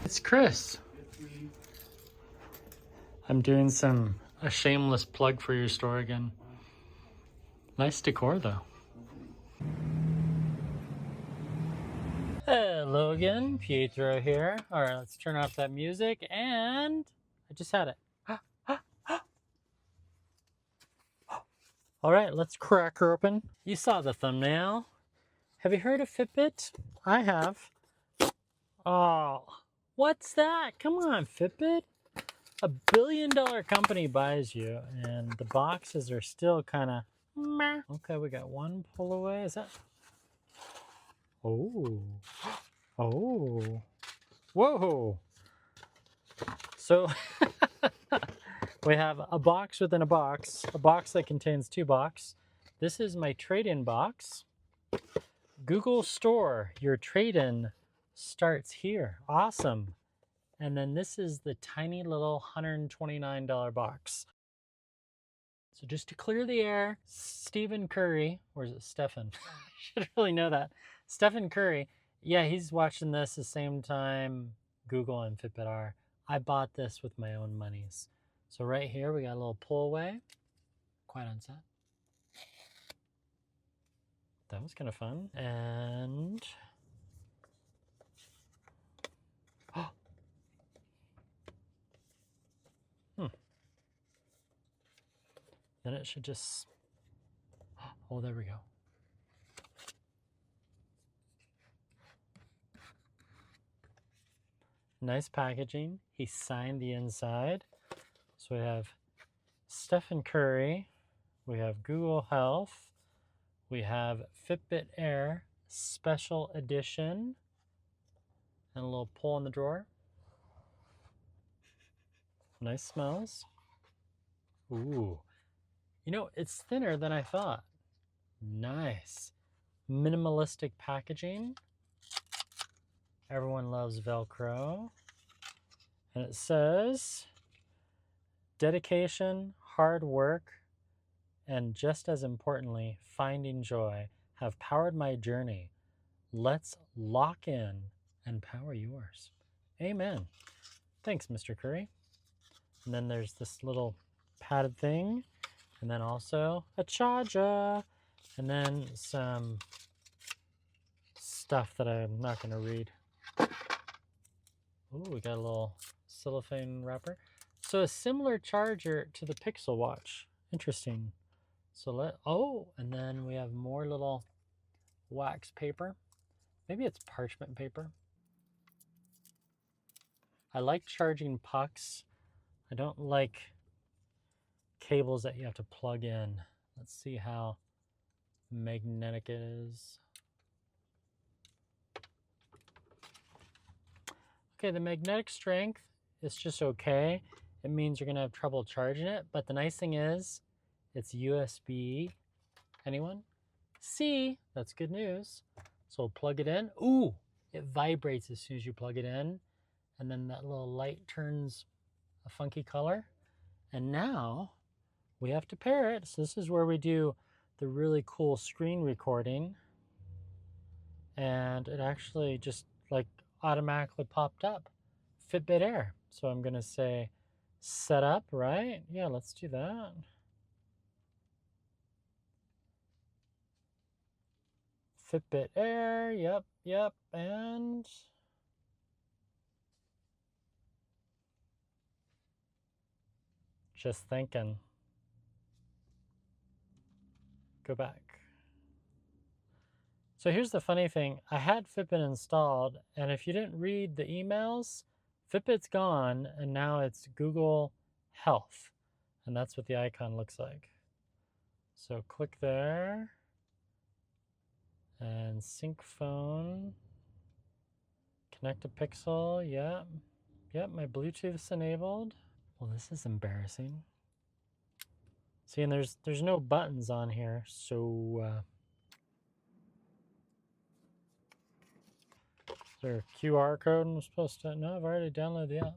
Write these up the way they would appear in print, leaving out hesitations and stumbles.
It's Chris. I'm doing a shameless plug for your store again. Nice decor though. Hello again, Pietro here. All right, let's turn off that music, and I just had it. All right, let's crack her open. You saw the thumbnail. Have you heard of Fitbit? I have. Oh, what's that? Come on, Fitbit. $1 billion company buys you, and the boxes are still kind of meh. Okay, we got one pull away. Is that? Oh. Oh. Whoa. So we have a box within a box that contains 2 boxes. This is my trade-in box. Google Store, your trade-in starts here. Awesome. And then this is the tiny little $129 box. So just to clear the air, Stephen Curry, or is it Stephen? I should really know that. Stephen Curry, yeah, he's watching this the same time Google and Fitbit are. I bought this with my own monies. So right here, we got a little pull away. Quiet on set. That was kind of fun. And then it should just, oh, there we go. Nice packaging. He signed the inside. So we have Stephen Curry. We have Google Health. We have Fitbit Air Special Edition. And a little pull in the drawer. Nice smells. Ooh. You know, it's thinner than I thought. Nice. Minimalistic packaging. Everyone loves Velcro. And it says, dedication, hard work, and just as importantly, finding joy have powered my journey. Let's lock in and power yours. Amen. Thanks, Mr. Curry. And then there's this little padded thing, and then also a charger, and then some stuff that I'm not going to read. Ooh, we got a little cellophane wrapper. So a similar charger to the Pixel Watch. Interesting. So and then we have more little wax paper. Maybe it's parchment paper. I like charging pucks. I don't like cables that you have to plug in. Let's see how magnetic it is. Okay, the magnetic strength is just okay. It means you're gonna have trouble charging it, but the nice thing is it's USB. Anyone? C, that's good news. So we'll plug it in. Ooh, it vibrates as soon as you plug it in. And then that little light turns a funky color. And now we have to pair it. So this is where we do the really cool screen recording. And it actually just like automatically popped up. Fitbit Air. So I'm gonna say set up, right? Yeah, let's do that. Fitbit Air, yep, and just thinking. Go back. So here's the funny thing. I had Fitbit installed, and if you didn't read the emails, Fitbit's gone, and now it's Google Health. And that's what the icon looks like. So click there, and sync phone, connect to Pixel, yep, my Bluetooth's enabled. Well, this is embarrassing. See, and there's no buttons on here, so is there a QR code I'm supposed to? No, I've already downloaded the app.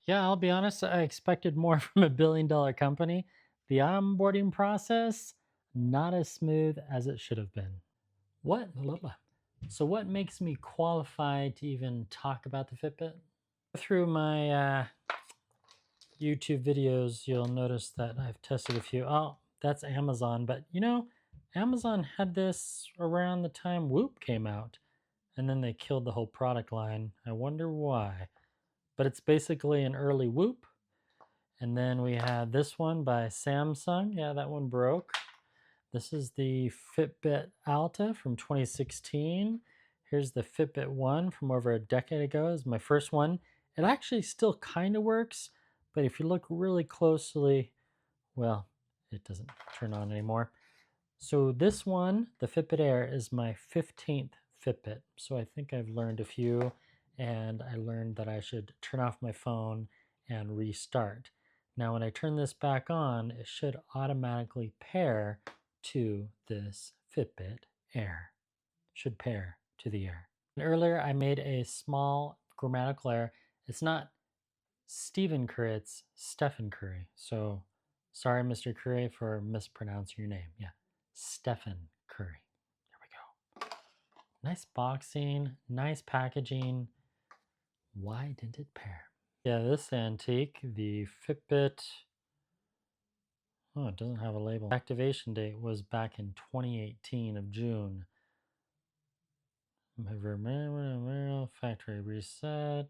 Yeah, I'll be honest, I expected more from $1 billion company. the onboarding process, not as smooth as it should have been. So what makes me qualified to even talk about the Fitbit? Through my YouTube videos, you'll notice that I've tested a few. Oh, that's Amazon, but you know, Amazon had this around the time Whoop came out, and then they killed the whole product line. I wonder why. But it's basically an early Whoop. And then we had this one by Samsung. Yeah, that one broke. This is the Fitbit Alta from 2016. Here's the Fitbit One from over a decade ago. It's my first one. It actually still kind of works, but if you look really closely, well, it doesn't turn on anymore. So this one, the Fitbit Air, is my 15th Fitbit. So I think I've learned a few, and I learned that I should turn off my phone and restart. Now when I turn this back on, it should automatically pair to this Fitbit Air. Should pair to the Air. And earlier I made a small grammatical error. It's not Stephen Curry, it's Stephen Curry. So sorry, Mr. Curry, for mispronouncing your name. Yeah, Stephen Curry. There we go. Nice boxing, nice packaging. Why didn't it pair? Yeah, this antique, the Fitbit. Oh, it doesn't have a label. Activation date was back in 2018 of June. Factory reset.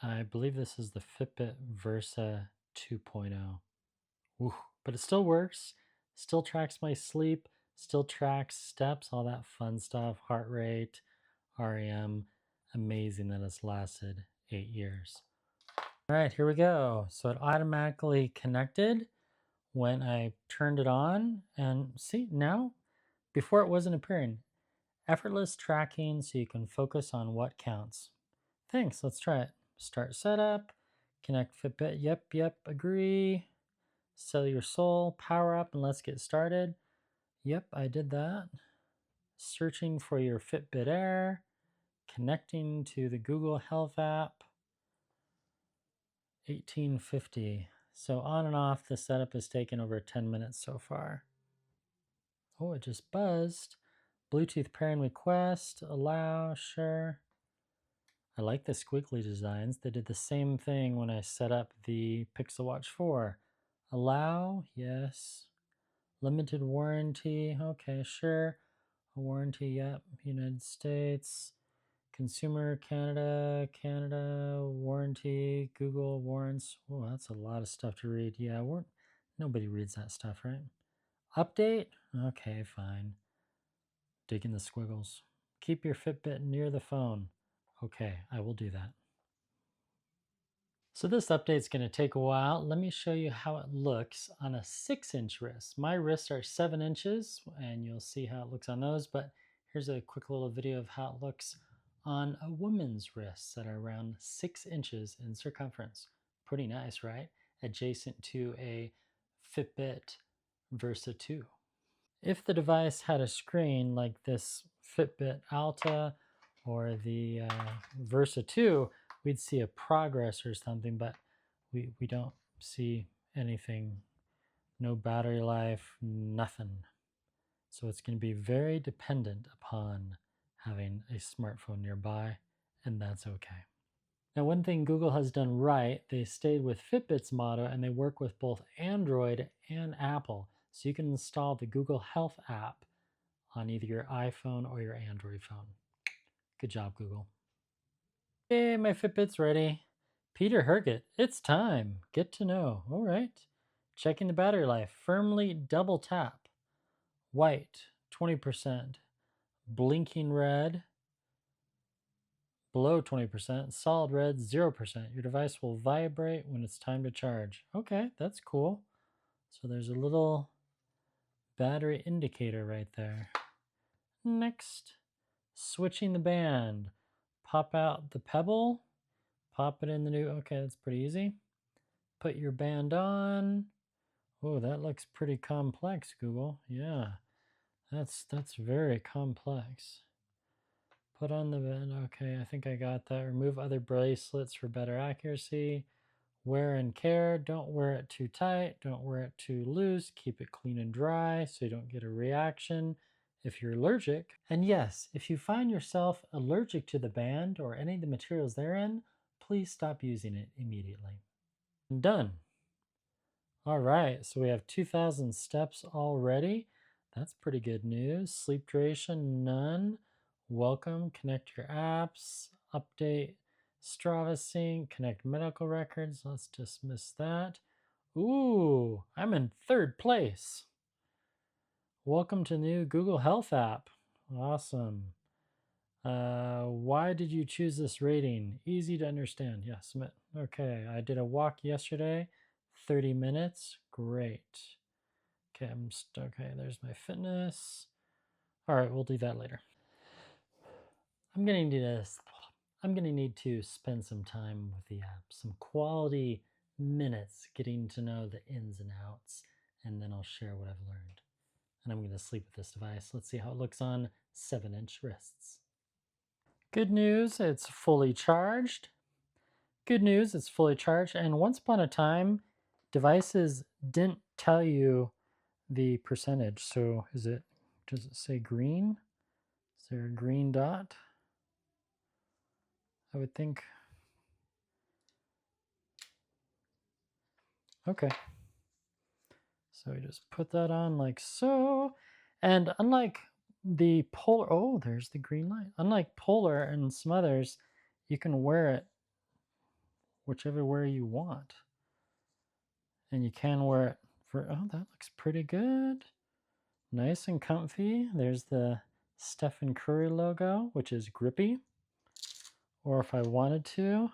I believe this is the Fitbit Versa 2.0. Ooh, but it still works. Still tracks my sleep. Still tracks steps, all that fun stuff, heart rate, REM. Amazing that it's lasted 8 years. All right, here we go. So it automatically connected when I turned it on. And see, now, before it wasn't appearing. Effortless tracking so you can focus on what counts. Thanks, let's try it. Start setup, connect Fitbit, yep, agree. Sell your soul, power up, and let's get started. Yep, I did that. Searching for your Fitbit Air, connecting to the Google Health app. 1850. So on and off, the setup has taken over 10 minutes so far. Oh, it just buzzed. Bluetooth pairing request, allow, sure. I like the squiggly designs. They did the same thing when I set up the Pixel Watch 4. Allow, yes. Limited warranty, okay, sure. A warranty, yep. United States. Consumer, Canada, warranty, Google warrants. Oh, that's a lot of stuff to read. Yeah, nobody reads that stuff, right? Update, okay, fine. Digging the squiggles. Keep your Fitbit near the phone. Okay, I will do that. So this update is going to take a while. Let me show you how it looks on a 6-inch wrist. My wrists are 7 inches, and you'll see how it looks on those, but here's a quick little video of how it looks on a woman's wrists that are around 6 inches in circumference. Pretty nice, right? Adjacent to a Fitbit Versa 2. If the device had a screen like this Fitbit Alta or the Versa 2, we'd see a progress or something, but we don't see anything. No battery life, nothing. So it's going to be very dependent upon having a smartphone nearby, and that's okay. Now, one thing Google has done right, they stayed with Fitbit's motto and they work with both Android and Apple. So you can install the Google Health app on either your iPhone or your Android phone. Good job, Google. Hey, my Fitbit's ready. Peter Herget, it's time. Get to know. All right. Checking the battery life. Firmly double tap. White, 20%. Blinking red, below 20%. Solid red, 0%. Your device will vibrate when it's time to charge. Okay, that's cool. So there's a little battery indicator right there. Next, switching the band. Pop out the Pebble, pop it in the new, okay, that's pretty easy. Put your band on. Oh, that looks pretty complex, Google. Yeah, that's very complex. Put on the band, okay, I think I got that. Remove other bracelets for better accuracy. Wear and care, don't wear it too tight, don't wear it too loose, keep it clean and dry so you don't get a reaction if you're allergic. And yes, if you find yourself allergic to the band or any of the materials therein, please stop using it immediately. Done. All right, so we have 2,000 steps already. That's pretty good news. Sleep duration, none. Welcome, connect your apps, update Strava sync, connect medical records. Let's dismiss that. Ooh, I'm in 3rd place. Welcome to new Google Health app. Awesome. Why did you choose this rating? Easy to understand. Yeah, submit. Okay, I did a walk yesterday, 30 minutes. Great. Okay, okay, there's my fitness. All right, we'll do that later. I'm gonna need to spend some time with the app, some quality minutes getting to know the ins and outs, and then I'll share what I've learned. And I'm gonna sleep with this device. Let's see how it looks on 7-inch wrists. Good news, it's fully charged. Good news, it's fully charged. And once upon a time, devices didn't tell you the percentage. So does it say green? Is there a green dot? I would think. Okay. So we just put that on like so. And unlike the Polar, oh, there's the green light. Unlike Polar and some others, you can wear it whichever way you want. And you can wear it for, oh, that looks pretty good. Nice and comfy. There's the Stephen Curry logo, which is grippy. Or if I wanted to,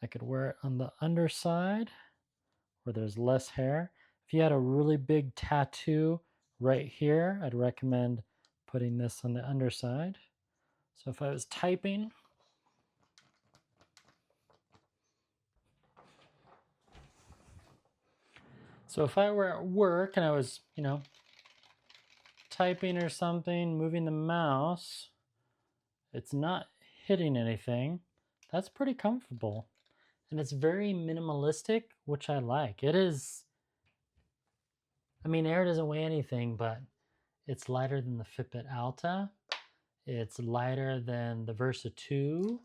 I could wear it on the underside where there's less hair. If you had a really big tattoo right here, I'd recommend putting this on the underside. So if I was typing, so if I were at work and I was, typing or something, moving the mouse, it's not hitting anything. That's pretty comfortable. And it's very minimalistic, which I like. It is, air doesn't weigh anything, but it's lighter than the Fitbit Alta. It's lighter than the Versa 2.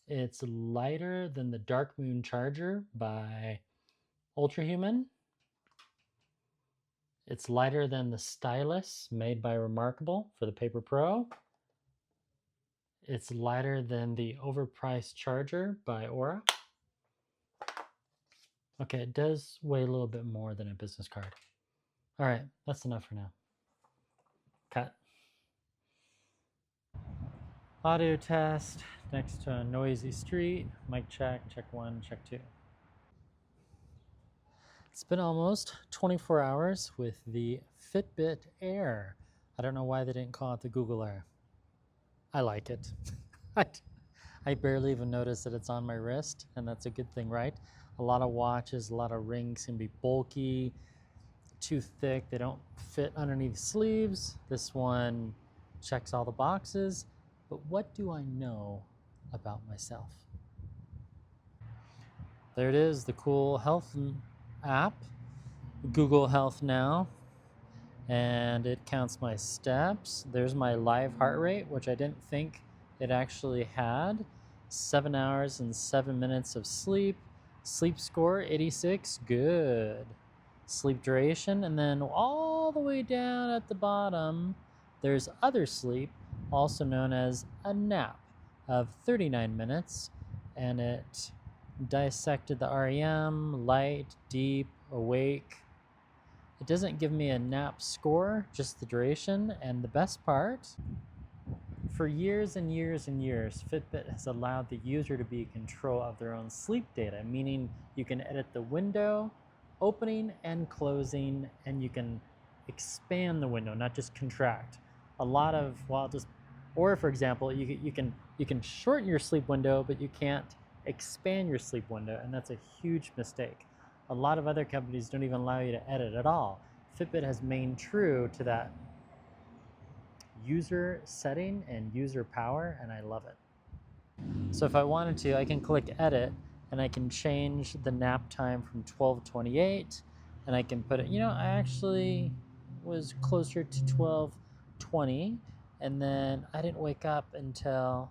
It's lighter than the Dark Moon Charger by Ultrahuman. It's lighter than the Stylus made by Remarkable for the Paper Pro. It's lighter than the overpriced charger by Aura. Okay, it does weigh a little bit more than a business card. All right, that's enough for now. Cut. Audio test next to a noisy street. Mic check, check 1, check 2. It's been almost 24 hours with the Fitbit Air. I don't know why they didn't call it the Google Air. I like it. I barely even notice that it's on my wrist, and that's a good thing, right? A lot of watches, a lot of rings can be bulky, too thick, they don't fit underneath sleeves. This one checks all the boxes, but what do I know about myself? There it is, the cool health app, Google Health Now, and it counts my steps. There's my live heart rate, which I didn't think it actually had. 7 hours and 7 minutes of sleep. Sleep score 86, good. Sleep duration, and then all the way down at the bottom, there's other sleep, also known as a nap, of 39 minutes, and it dissected the REM, light, deep, awake. It doesn't give me a nap score, just the duration, and the best part, for years and years and years, Fitbit has allowed the user to be in control of their own sleep data, meaning you can edit the window, opening and closing, and you can expand the window, not just contract. A lot of, or for example, you can shorten your sleep window, but you can't expand your sleep window, and that's a huge mistake. A lot of other companies don't even allow you to edit at all. Fitbit has remained true to that user setting and user power, and I love it. So if I wanted to, I can click edit, and I can change the nap time from 12:28, and I can put it, I actually was closer to 12:20, and then I didn't wake up until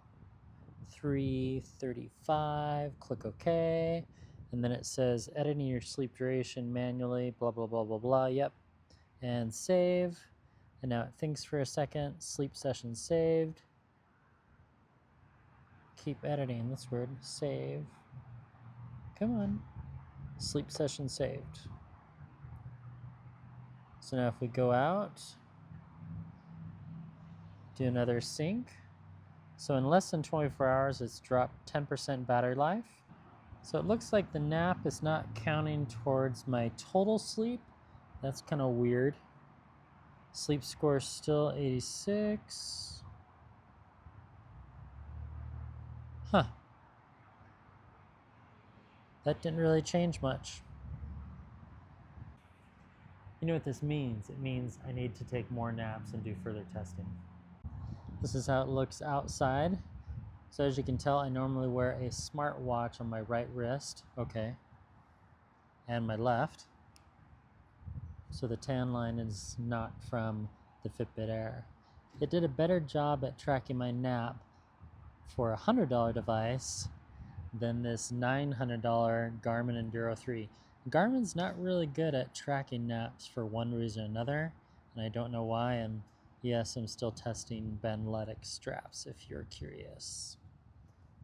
3:35. Click OK, and then it says editing your sleep duration manually, blah blah blah blah blah. Yep, and save. And now it thinks for a second. Sleep session saved. Keep editing this word. Save. Come on. Sleep session saved. So now if we go out, do another sync. So in less than 24 hours, it's dropped 10% battery life. So it looks like the nap is not counting towards my total sleep. That's kind of weird. Sleep score is still 86. Huh. That didn't really change much. You know what this means? It means I need to take more naps and do further testing. This is how it looks outside. So as you can tell, I normally wear a smartwatch on my right wrist, okay, and my left. So the tan line is not from the Fitbit Air. It did a better job at tracking my nap for a $100 device than this $900 Garmin Enduro 3. Garmin's not really good at tracking naps for one reason or another, and I don't know why, and yes, I'm still testing Bandletic straps if you're curious.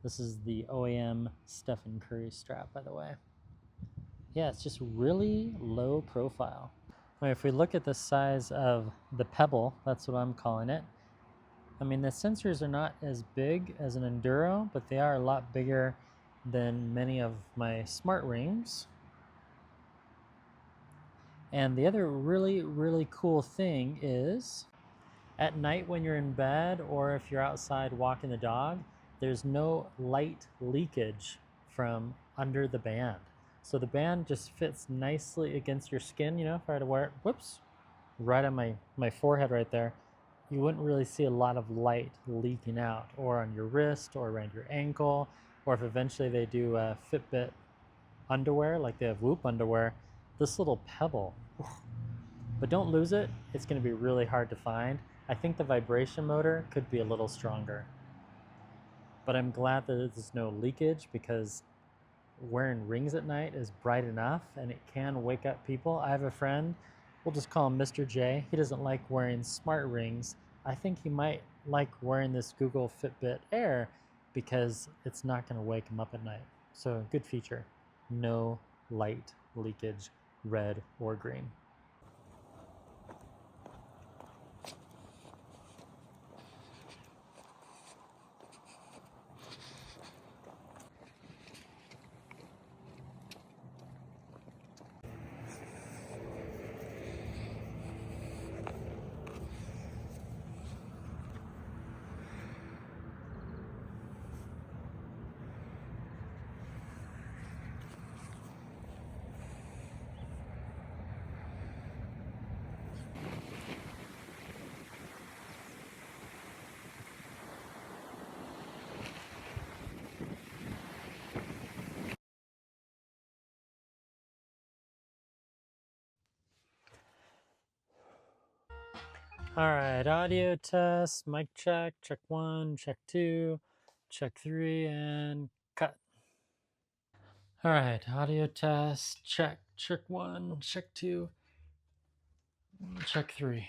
This is the OEM Stephen Curry strap, by the way. Yeah, it's just really low profile. If we look at the size of the Pebble, that's what I'm calling it. I mean, the sensors are not as big as an Enduro, but they are a lot bigger than many of my smart rings. And the other really, really cool thing is at night when you're in bed or if you're outside walking the dog, there's no light leakage from under the band. So the band just fits nicely against your skin. If I were to wear it, whoops, right on my forehead right there, you wouldn't really see a lot of light leaking out, or on your wrist or around your ankle, or if eventually they do Fitbit underwear, like they have Whoop underwear, this little pebble. But don't lose it. It's going to be really hard to find. I think the vibration motor could be a little stronger. But I'm glad that there's no leakage, because wearing rings at night is bright enough and it can wake up people. I have a friend, we'll just call him Mr. J. He doesn't like wearing smart rings. I think he might like wearing this Google Fitbit Air because it's not going to wake him up at night. So good feature. No light leakage, red or green. All right, audio test, mic check, check 1, check 2, check 3, and cut. All right, audio test, check 1, check 2, check 3.